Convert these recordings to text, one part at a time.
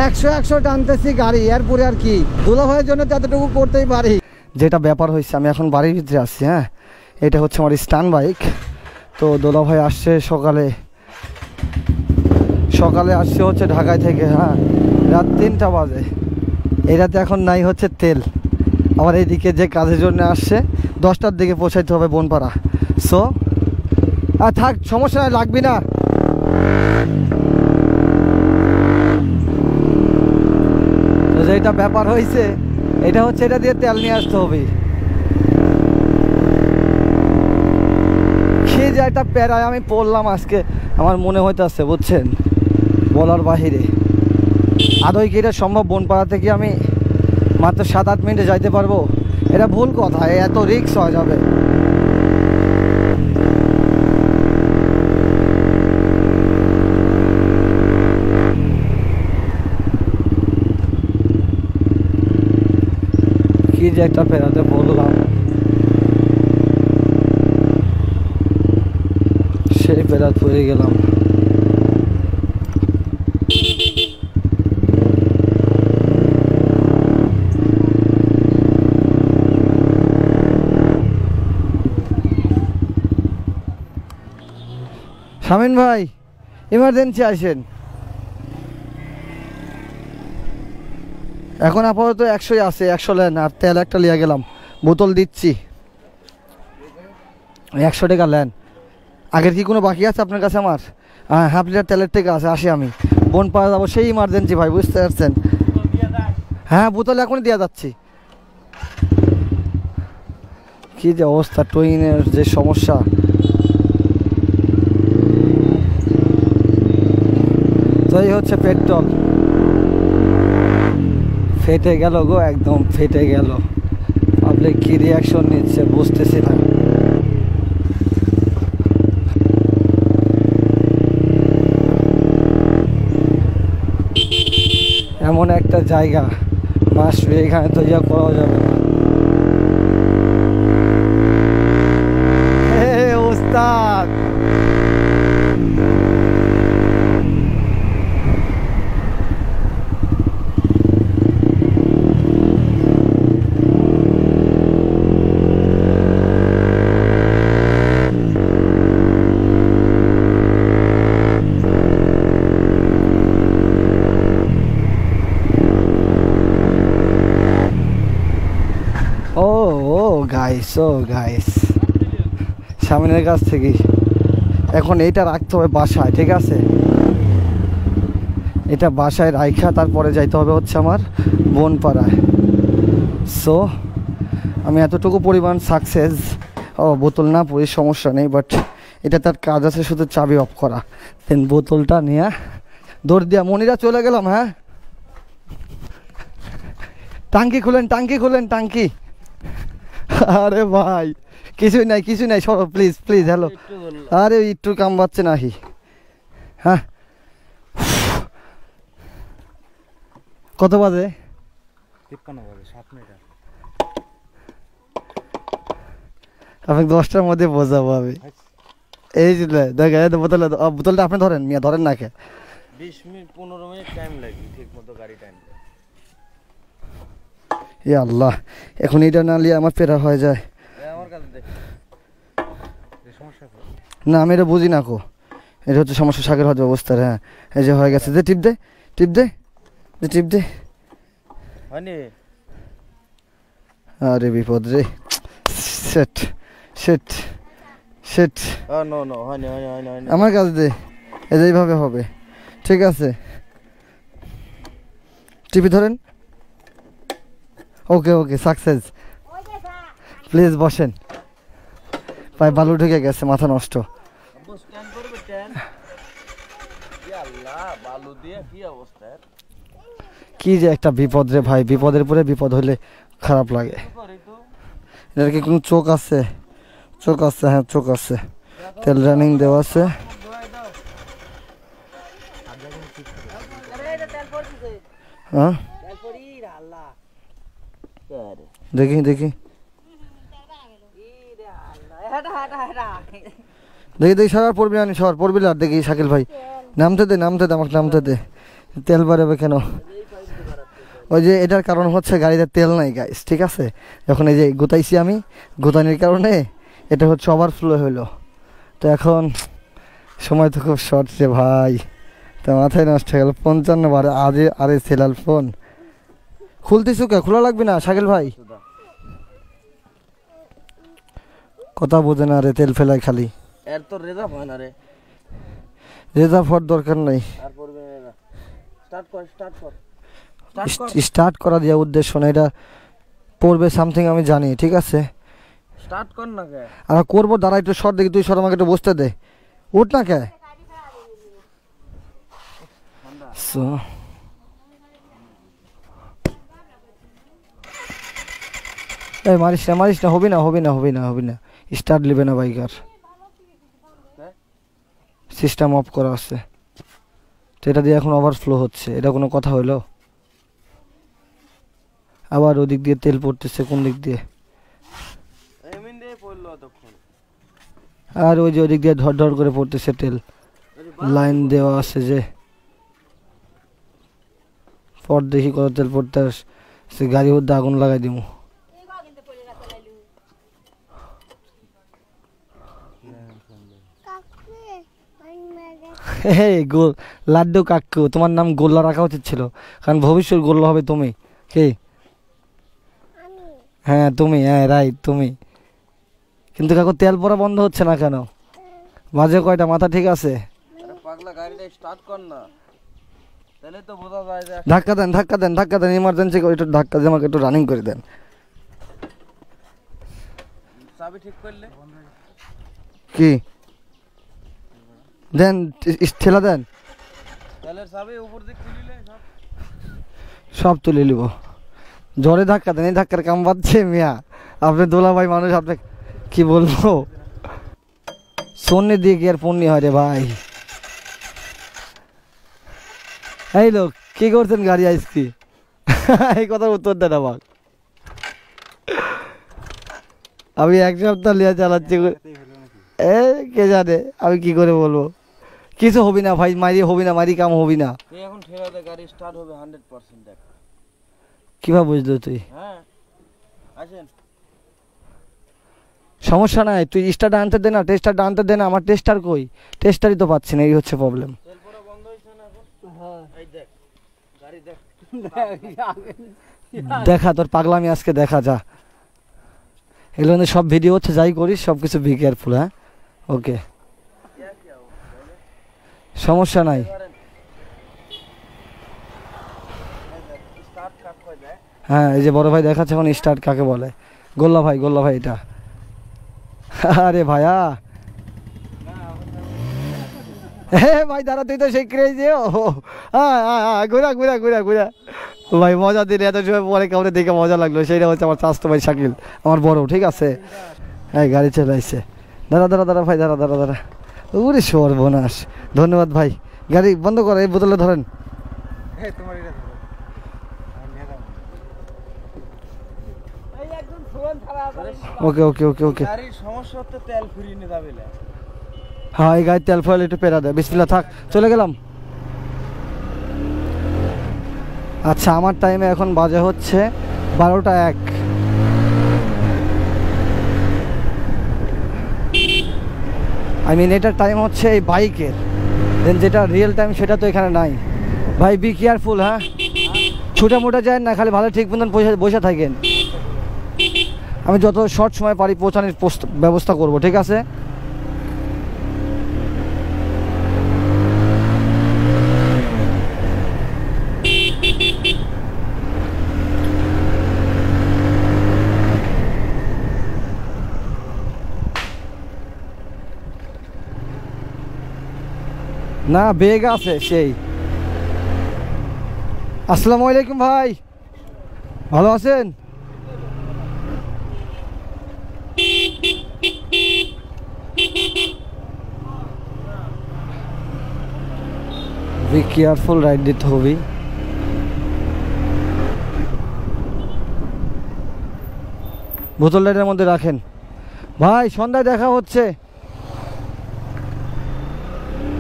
100 টানতেছি গাড়ি, এরপরে আর কি দুলাভাইয়ের জন্য ততটুকু করতেই পারি। যেটা ব্যাপার হয়েছে, আমি এখন বাড়ির ভিতরে আসছি। হ্যাঁ, এটা হচ্ছে আমার স্টান বাইক। তো দুলাভাই আসছে সকালে আসছে হচ্ছে ঢাকায় থেকে। হ্যাঁ, রাত 3টা বাজে। এই রাতে এখন নাই হচ্ছে তেল। আবার এইদিকে যে কাজের জন্য আসছে 10টার দিকে পৌঁছাইতে হবে বনপাড়া। সো থাক, সমস্যা নাই, লাগবি না। যেটা ব্যাপার হয়েছে এটা হচ্ছে, এটা দিয়ে তেল নিয়ে আসতে হবে। সে যে একটা প্যারায় আমি পড়লাম আজকে, আমার মনে হইতেছে, বুঝছেন, বলার বাহিরে। আদৌ কি এটা সম্ভব? বনপাড়া থেকে আমি মাত্র 7-8 মিনিটে যাইতে পারবো? এটা ভুল কথা, এত রিস্ক হয়ে যাবে। কি যে একটা পেরাতে বললাম, সেই পেরাত পড়ে গেলাম। শামিন ভাই, ইমার্জেন্সি আসেন। এখন আপাতত 100 আছে, 100 নেন। আর তেল একটা লিয়ে গেলাম, বোতল দিচ্ছি, 100 টাকা নেন। আগের কি কোনো বাকি আছে আপনার কাছে? আমার হাফ লিটার তেলের থেকে আছে, আসি আমি বনপাড়া যাবো, সেই ইমার্জেন্সি ভাই, বুঝতে পারছেন? হ্যাঁ, বোতল এখনই দিয়ে যাচ্ছি। কি যে অবস্থা, টুইনের যে সমস্যা। তো এই হচ্ছে পেট্রোল, ফেটে গেল গো, একদম ফেটে গেল। পাবলিক কি রিয়াকশন নিচ্ছে বুঝতেছি না। এমন একটা জায়গা, মাস এখানে তো ইয়া করা যাবে না। ওস্তাদ, গাইস, সামনের কাছ থেকে এখন এইটা রাখতে হবে বাসায়, ঠিক আছে? এটা বাসায় রাখা তারপরে যাইতে হবে হচ্ছে আমার বনপাড়ায়। সো আমি এতটুকু পরিমাণ সাকসেস। বোতল না পড়ি সমস্যা নেই, বাট এটা তার কাজ আছে শুধু চাবি অফ করা। দেন বোতলটা নিয়ে দৌড় দিয়া মনিরা চলে গেলাম। হ্যাঁ, টাঙ্কি খুলেন টাঙ্কি। আরে ভাই, কিছুই নাই সরো প্লিজ। হ্যালো, আরে একটু কাম বাচ্ছে নাহি। হ্যাঁ, কত বাজে? 53 বাজে, 7 মিনিট। আপনাকে 10টার মধ্যে বোঝাবো আমি। এই যে দেখেন, বোতলটা আপনি ধরেন, মিয়া ধরেন না কে? 20 মিনিট 15 মিনিট টাইম লাগে ঠিক মতো গাড়ি টাইম। ইয়া আল্লাহ, এখন এটা না নিয়ে আমার পেরা হয়ে যায়। আমার কাছে দেখ, সমস্যা কি? না, আমি এটা বুঝি না কো। এটা হচ্ছে সমস্যা, শাকের হজ অবস্থার। হ্যাঁ, এই যে হয়ে গেছে। টিপ দে। হয়নি? আরে বিপদ রে। সেট। নো হয়নি। আমার কাছে দে, এইভাবে হবে, ঠিক আছে? টিপি ধরেন। ওকে সাকসেস। প্লিজ বসেন। পায়ে বালু ঢুকে গেছে, মাথা নষ্ট। কি যে একটা বিপদ রে ভাই, বিপদের পরে বিপদ হলে খারাপ লাগে। এটার কি কোনো চোখ আছে? হ্যাঁ, চোখ আছে। তেল রানিং দেওয়া আছে। হ্যাঁ, দেখি সর, পড়বি না, সর পড়বি না। দেখি শাকিল ভাই, নামতে দে আমাকে নামতে দে। তেল বাড়াবে কেন? ওই যে এটার কারণ হচ্ছে গাড়িতে তেল নাই গাইস, ঠিক আছে। যখন এই যে গোতাইছি আমি, গোতানির কারণে এটা হচ্ছে ওভারফ্লো হলো। তো এখন সময় তো খুব শর্ট রে ভাই, তো মাথায় নষ্ট হয়ে গেল 55 বার। আরে সেলাল ফোন খুলতেছু কে? খোলা লাগবে না শাকিল ভাই, কথা বোঝে না রে, তেল ফেলায় খালি। এর তো রেজাল্ট হয় না রে। রিজার্ভ হওয়ার দরকার নাই, আর পড়বে না। স্টার্ট কর। স্টার্ট করা দেওয়ার উদ্দেশ্য না, এটা পড়বে সামথিং আমি জানি, ঠিক আছে। স্টার্ট কর না কে? আর করবো, দাঁড়া একটু সর দেখি, তুই সর, আমাকে একটু বসতে দে, উঠ না কে। So, এই মারিস না, হবি না, স্টার্ট নেবে না বাইকার, সিস্টেম অফ করা আছে। তো এটা দিয়ে এখন ওভারফ্লো হচ্ছে, এটা কোনো কথা হলো? আবার ওদিক দিয়ে তেল পড়তেছে, কোন দিক দিয়ে? এমন দিয়ে পড়লো তখন। আর ওই যে ওদিক দিয়ে ধর করে পড়তেছে তেল, লাইন দেওয়া আছে যে। পর দেখি কত তেল পড়তে সে গাড়ির মধ্যে আগুন লাগাই দিব। গোল লাড্ডু কাকু, তোমার নাম গোল্লা রাখা উচিত ছিল, কারণ ভবিষ্যৎ গোল্লা হবে তুমি। কে? হ্যাঁ তুমি, হ্যাঁ রাইট তুমি। কিন্তু কাকু তেল পড়া বন্ধ হচ্ছে না কেন? বাজে কয়টা? মাথা ঠিক আছে? পাগলা গাড়িটা স্টার্ট কর না, তাহলে তো বোঝা যায় যে। ধাক্কা দেন, ইমার্জেন্সি করে একটু ধাক্কা দিয়ে আমাকে একটু রানিং করে দেন। চাবি ঠিক করলে কি দেন? ঠেলা দেন, তেলের চাবি উপর দিক তুলিলে সব তুলে নিব। জোরে ধাক্কা দেন, এই ধাক্কার কাম বাদছে মিয়া। আপনি দোলা ভাই মানুষ, আপনি কি বলবো, সন্নি দিয়ে কি আর পণ্যি হয় রে ভাই। এই লোক কি করছেন গাড়ি আইসকি? এই কথার উত্তর দেন আমাকে। আমি এক সপ্তাহ লিয়া চালাচ্ছি, এ কে জানে আমি কি করে বলবো। কিছু হবি না ভাই, মারি কাম হবি না। তুই এখন ঠেলা দে, গাড়ি স্টার্ট হবে 100%। দেখ কিভাবে বুঝলো তুই? হ্যাঁ আসেন, সমস্যা নাই, তুই স্টারটা আনতে দে না, টেস্টারটা আনতে দে না। আমার টেস্টার কই? টেস্টারই তো পাচ্ছি না, এই হচ্ছে প্রবলেম। তেল পড়া বন্ধ হইছে না এখন? হ্যাঁ এই দেখ গাড়ি দেখ। দেখা তোর পাগলামি আজকে দেখা, যা। এগুলো সব ভিডিও হচ্ছে, যাই করিস সব কিছু বি কেয়ারফুল। হ্যাঁ ওকে, সমস্যা নাই। স্টার্ট কাট হয়ে যায়। হ্যাঁ এই যে বড় ভাই দেখাচ্ছে এখন স্টার্ট কাকে বলে। গোল্লা ভাই এটা। আরে ভাইয়া, হে ভাই দাঁড়া, তুই তো সেই ক্রেজি। ঘুরা ভাই, মজা দিলে এত সময় পরে কাউরে দেখে মজা লাগলো। সেইটা হচ্ছে আমার স্বাস্থ্য ভাই শাকিল, আমার বড়, ঠিক আছে। হ্যাঁ গাড়ি চলে আসছে, দাঁড়া ভাই, দাঁড়া। ওরে সর্বনাশ, ধন্যবাদ ভাই। গাড়ি বন্ধ করে, এই বোতলে ধরেন। ওকে। গাড়ির সমস্যা হচ্ছে তেল ফুরিয়ে নিয়ে যাবে। হ্যাঁ এই গাড়ির তেল ফয়েল একটু পেরা দেয়। বিসমিল্লাহ, থাক, চলে গেলাম। আচ্ছা আমার টাইমে এখন বাজে হচ্ছে 12টা 1। এটার টাইম হচ্ছে এই বাইকের, দেন যেটা রিয়েল টাইম সেটা তো এখানে নাই। ভাই বি কেয়ারফুল, হ্যাঁ ছুটে মোটা যায় না, খালি ভালো ঠিক মতন বসে থাকেন। আমি যত শর্ট সময় পারি পৌঁছানোর ব্যবস্থা করব, ঠিক আছে। না বেগ আছে সেই। আসসালামু আলাইকুম ভাই, ভালো আছেন? বি কেয়ারফুল, রাইড দিতে হবে। বোতল লাইটের মধ্যে রাখেন ভাই, সন্ধ্যায় দেখা হচ্ছে।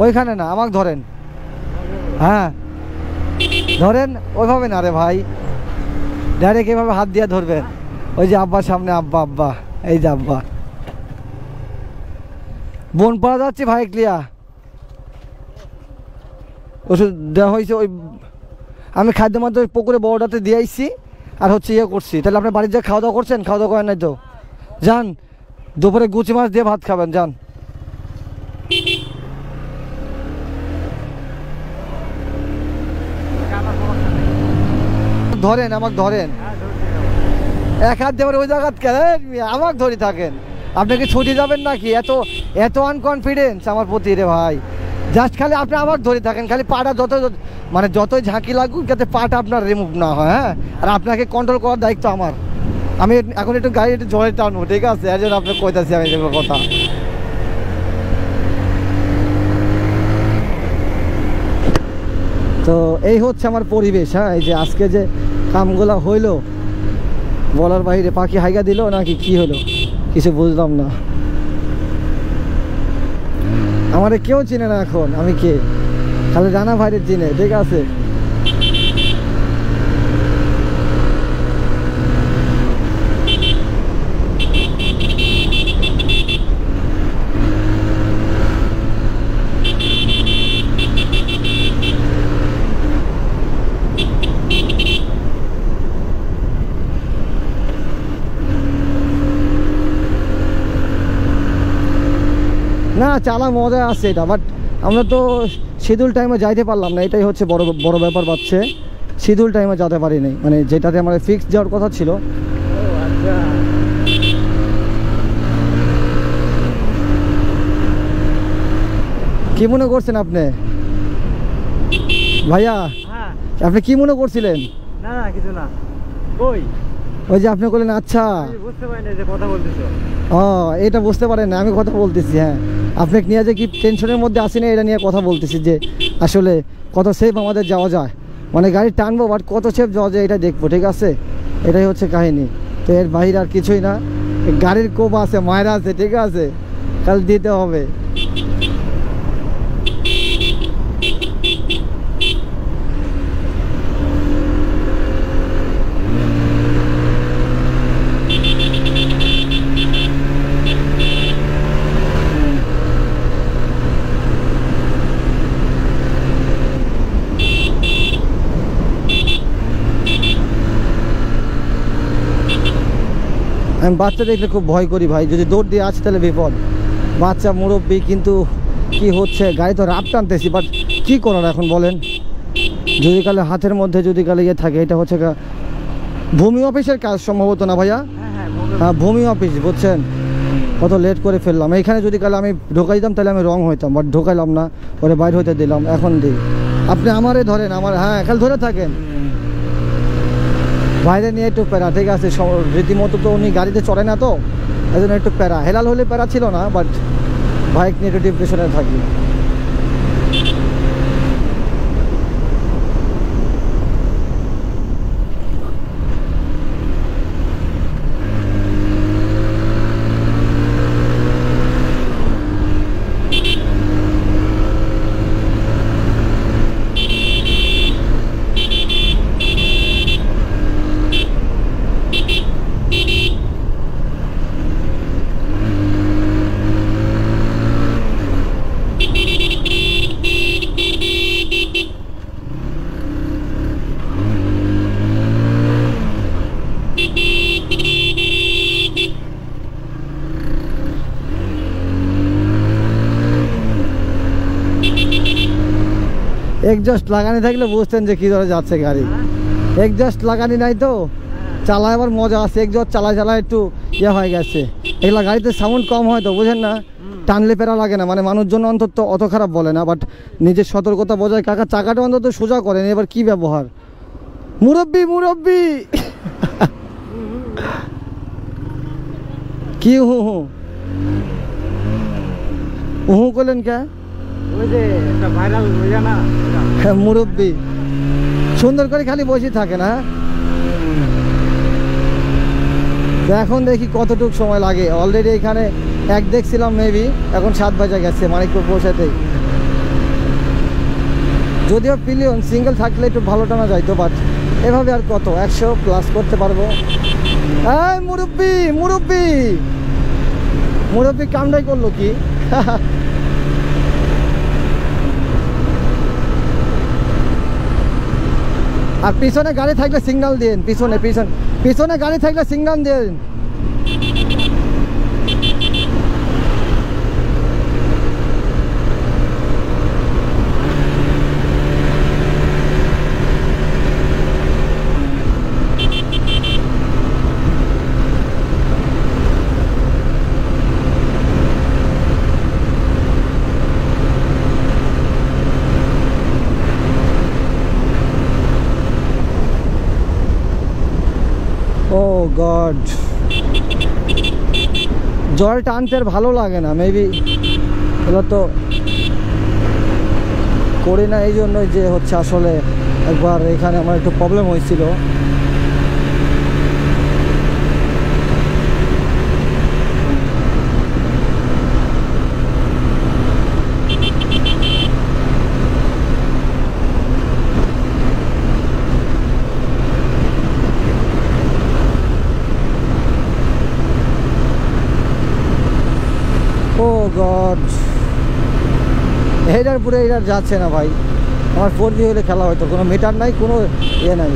ওইখানে না, আমাকে ধরেন। হ্যাঁ ধরেন, ওইভাবে না রে ভাই। ডাইরেক্ট এভাবে হাত দিয়ে ধরবেন। ওই যে আব্বার সামনে, আব্বা আব্বা, এই যে আব্বা। বোন পাওয়া যাচ্ছে ভাই ক্লিয়া ওষুধ দেওয়া হয়েছে। ওই আমি খাদ্য মাত্র পুকুরে বড়টাতে দিয়ে আইসি আর হচ্ছে ইয়ে করছি। তাহলে আপনার বাড়ির যা খাওয়া দাওয়া করছেন, খাওয়া দাওয়া করেন নাই তো? যান দুপুরে গুচি মাছ দিয়ে ভাত খাবেন, যান। ধরেন, আমাকে ধরেন, এক হাত দেবেন ওই জায়গা কেন আমাকে ধরে থাকেন? আপনাকে ছুটি যাবেন নাকি? এত এত আনকনফিডেন্স আমার প্রতি রে ভাই। জাস্ট খালি আপনি আমাকে ধরে থাকেন, খালি পাটা যত মানে যতই ঝাঁকি লাগুক যাতে পাটা আপনার রিমুভ না হয়। হ্যাঁ, আর আপনাকে কন্ট্রোল করার দায়িত্ব আমার। আমি এখন একটু গাড়ি একটু জোরে টানবো, ঠিক আছে? এর জন্য আপনাকে কইতাছি আমি এগুলো কথা। তো এই হচ্ছে আমার পরিবেশ। হ্যাঁ, এই যে আজকে যে কামগুলো হইলো বলার বাইরে। পাখি হাইগা দিল নাকি কি হলো কিছু বুঝলাম না। আমারে কেউ চিনে না এখন, আমি কে? খালি রানা ভাইরে চিনে, ঠিক আছে? না চালা মজা আছে এটা, বাট আমরা তো শিডিউল টাইমে যাইতে পারলাম না, এটাই হচ্ছে বড় বড় ব্যাপার পাচ্ছে। শিডিউল টাইমে যেতে পারি নাই, মানে যেটাতে আমার ফিক্স যাওয়ার কথা ছিল। কি মনে করছেন আপনি ভাইয়া? আপনি কি মনে করছিলেন? না না কিছু না। ওই যে আপনি বললেন আচ্ছা বুঝতে পারি না যে কথা বলতেছো। ও এটা বুঝতে পারেন না, আমি কথা বলতেছি। হ্যাঁ, আপনাকে নিয়ে যে কি টেনশনের মধ্যে আসি না, এটা নিয়ে কথা বলতেছি যে আসলে কত সেফ আমাদের যাওয়া যায়। মানে গাড়ি টানবো বাট কত সেফ যাওয়া যায় এটা দেখবো, ঠিক আছে? এটাই হচ্ছে কাহিনী। তো এর বাইরে আর কিছুই না। গাড়ির কোপ আছে, মায়েরা আছে, ঠিক আছে? কাল দিতে হবে। আমি বাচ্চা দেখলে খুব ভয় করি ভাই, যদি দৌড় দিয়ে আসে তাহলে বিপদ। বাচ্চা মুরব্বী, কিন্তু কি হচ্ছে গাড়ি তো রাপ টানতেছি, বাট কী করার এখন বলেন? যদি কালে হাতের মধ্যে যদি কালে ইয়ে থাকে, এটা হচ্ছে ভূমি অফিসের কাজ সম্ভবত না ভাইয়া? হ্যাঁ ভূমি অফিস, বুঝছেন? কত লেট করে ফেললাম। এইখানে যদি কালে আমি ঢোকাই দিতাম তাহলে আমি রং হইতাম, বাট ঢোকাইলাম না, পরে বাইরে হইতে দিলাম। এখন দিই, আপনি আমারে ধরেন, আমার হ্যাঁ খালি ধরে থাকেন। বাইরে নিয়ে একটু প্যারা, ঠিক আছে? রীতিমতো তো উনি গাড়িতে চড়ে না, তো এই জন্য একটু প্যারা। হেলাল হলে প্যারা ছিল না, বাট বাইক নিয়ে একটু ডিপ্রেশনে থাকি। এক্সজস্ট লাগানি থাকলে বুঝতেন যে কী ধরে যাচ্ছে গাড়ি। এক্সজস্ট লাগানি নাই তো, চালায় আবার মজা আছে। এক্সজস্ট চালায় চালায় একটু ইয়ে হয়ে গেছে। এগুলা গাড়িতে সাউন্ড কম হয় তো, বুঝেন না? টানলে পেরা লাগে না, মানে মানুষজন অন্তত অত খারাপ বলে না, বাট নিজের সতর্কতা বজায়। কাকা চাকাটা অন্তত সোজা করেন, এবার কি ব্যবহার? মুরব্বি মুরব্বি কি হু হু উহু করলেন কে? ওই যে একটা ভাইরাল হইয়া না মুরব্বি সুন্দর করে খালি বসে থাকে না। এখন দেখি কতটুক সময় লাগে। অলরেডি এখানে এক দেখছিলাম মেবি, এখন 7 বাজে গেছে মানিকপুর পৌঁছাতেই। যদিও পিলিয়ন সিঙ্গেল থাকলে একটু ভালো টানা যাইতো, বাট এভাবে আর কত 100 প্লাস করতে পারবো। এই মুরব্বি মুরব্বি মুরব্বি কামটাই করলো কি? আর পিছনে গাড়ি থাকলে সিগন্যাল দিন, পিছনে গাড়ি থাকলে সিগন্যাল দিন। ও গড, জল টানতে আর ভালো লাগে না, মেবি এগুলো তো করি না এই জন্যই যে হচ্ছে আসলে একবার এখানে আমার একটু প্রবলেম হয়েছিল। ও গড, এইটার পুরো এইটার যাচ্ছে না ভাই। আমার 4G হলে খেলা হয়তো, কোনো মিটার নাই, কোনো ইয়ে নাই।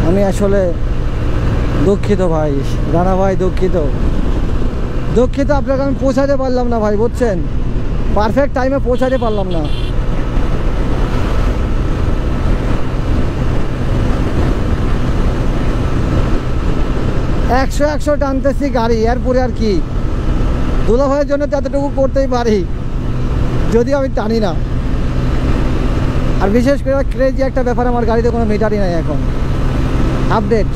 আমি আসলে দুঃখিত ভাই, রানা ভাই, দুঃখিত আপনাকে আমি পৌঁছাতে পারলাম না ভাই, বুঝছেন, পারফেক্ট টাইমে পৌঁছাতে পারলাম না। একশো টানতেছি গাড়ি, এরপরে আর কি, দুলা ভাইয়ের জন্য ততটুকু করতেই পারি, যদিও আমি টানি না। আর বিশেষ করে ক্রেজি একটা ব্যাপার, আমার গাড়িতে কোনো মিটারই নাই এখন, আপডেট।